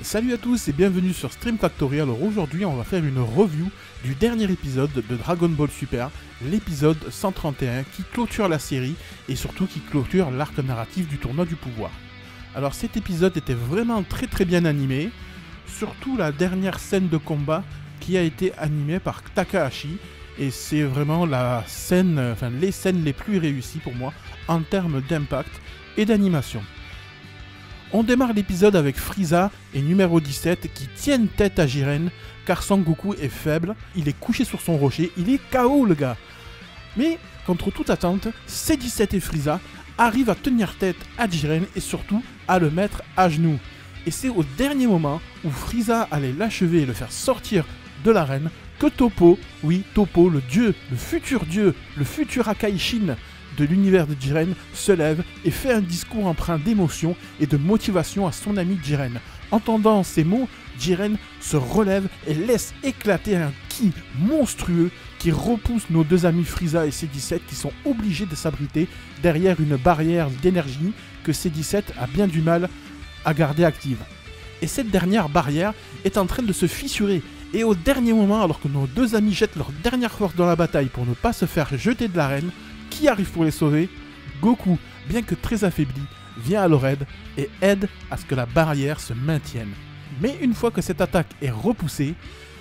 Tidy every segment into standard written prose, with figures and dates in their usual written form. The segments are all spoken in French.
Salut à tous et bienvenue sur Stream Factory. Alors aujourd'hui on va faire une review du dernier épisode de Dragon Ball Super, l'épisode 131 qui clôture la série et surtout qui clôture l'arc narratif du tournoi du pouvoir. Alors cet épisode était vraiment très bien animé, surtout la dernière scène de combat qui a été animée par Takahashi et c'est vraiment la scène, les scènes les plus réussies pour moi en termes d'impact et d'animation. On démarre l'épisode avec Frieza et numéro 17 qui tiennent tête à Jiren car Son Goku est faible, il est couché sur son rocher, il est KO le gars. Mais contre toute attente, C17 et Frieza arrivent à tenir tête à Jiren et surtout à le mettre à genoux. Et c'est au dernier moment où Frieza allait l'achever et le faire sortir de l'arène que Toppo, oui Toppo, le futur Akai Shin de l'univers de Jiren se lève et fait un discours empreint d'émotion et de motivation à son ami Jiren. Entendant ces mots, Jiren se relève et laisse éclater un ki monstrueux qui repousse nos deux amis Frieza et C17 qui sont obligés de s'abriter derrière une barrière d'énergie que C17 a bien du mal à garder active. Et cette dernière barrière est en train de se fissurer. Et au dernier moment, alors que nos deux amis jettent leur dernière force dans la bataille pour ne pas se faire jeter de l'arène, qui arrive pour les sauver? Goku, bien que très affaibli, vient à leur aide et aide à ce que la barrière se maintienne. Mais une fois que cette attaque est repoussée,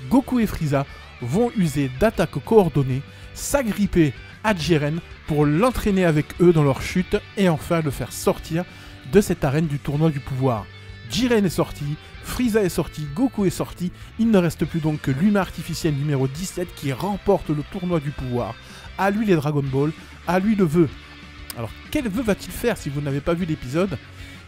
Goku et Frieza vont user d'attaques coordonnées, s'agripper à Jiren pour l'entraîner avec eux dans leur chute et enfin le faire sortir de cette arène du tournoi du pouvoir. Jiren est sorti, Frieza est sorti, Goku est sorti, il ne reste plus donc que l'humain artificiel numéro 17 qui remporte le tournoi du pouvoir. À lui les Dragon Ball, à lui le vœu. Alors quel vœu va-t-il faire si vous n'avez pas vu l'épisode?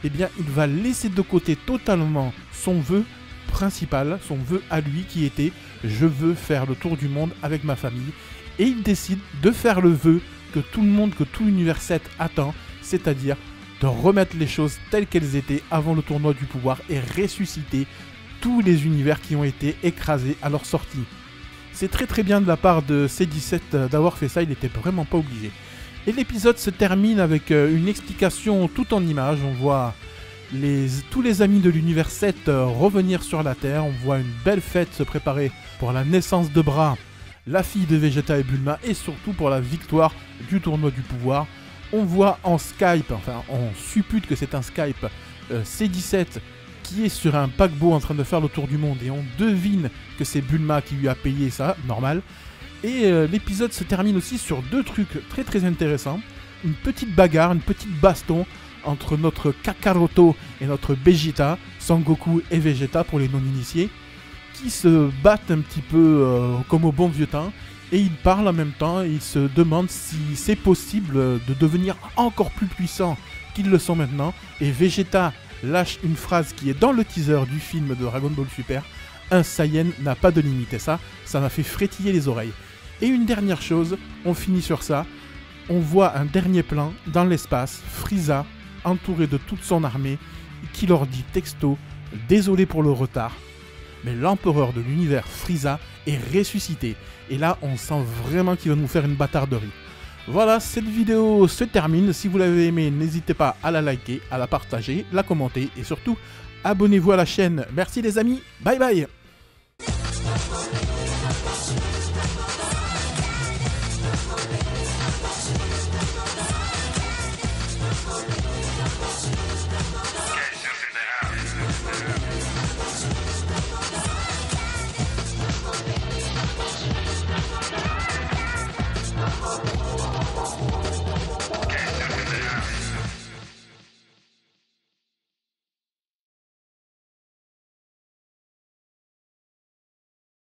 Eh bien il va laisser de côté totalement son vœu principal, son vœu à lui qui était « Je veux faire le tour du monde avec ma famille » et il décide de faire le vœu que tout le monde, que tout l'univers 7 attend, c'est-à-dire de remettre les choses telles qu'elles étaient avant le tournoi du pouvoir et ressusciter tous les univers qui ont été écrasés à leur sortie. C'est très bien de la part de C17 d'avoir fait ça, il n'était vraiment pas obligé. Et l'épisode se termine avec une explication tout en images, on voit tous les amis de l'univers 7 revenir sur la Terre, on voit une belle fête se préparer pour la naissance de Bra, la fille de Vegeta et Bulma, et surtout pour la victoire du tournoi du pouvoir. On voit en Skype, enfin on suppute que c'est un Skype, C17 qui est sur un paquebot en train de faire le tour du monde et on devine que c'est Bulma qui lui a payé ça, normal. Et l'épisode se termine aussi sur deux trucs très intéressants. Une petite bagarre, une petite baston entre notre Kakaroto et notre Vegeta, Son Goku et Vegeta pour les non-initiés, qui se battent un petit peu comme au bon vieux temps. Et ils parlent en même temps et ils se demandent si c'est possible de devenir encore plus puissant qu'ils le sont maintenant. Et Vegeta lâche une phrase qui est dans le teaser du film de Dragon Ball Super. Un Saiyan n'a pas de limite. Et ça m'a fait frétiller les oreilles. Et une dernière chose, on finit sur ça. On voit un dernier plan dans l'espace, Frieza entouré de toute son armée qui leur dit texto « Désolé pour le retard ». Mais l'empereur de l'univers Frieza est ressuscité. Et là, on sent vraiment qu'il va nous faire une bâtarderie. Voilà, cette vidéo se termine. Si vous l'avez aimé, n'hésitez pas à la liker, à la partager, la commenter et surtout, abonnez-vous à la chaîne. Merci les amis, bye bye.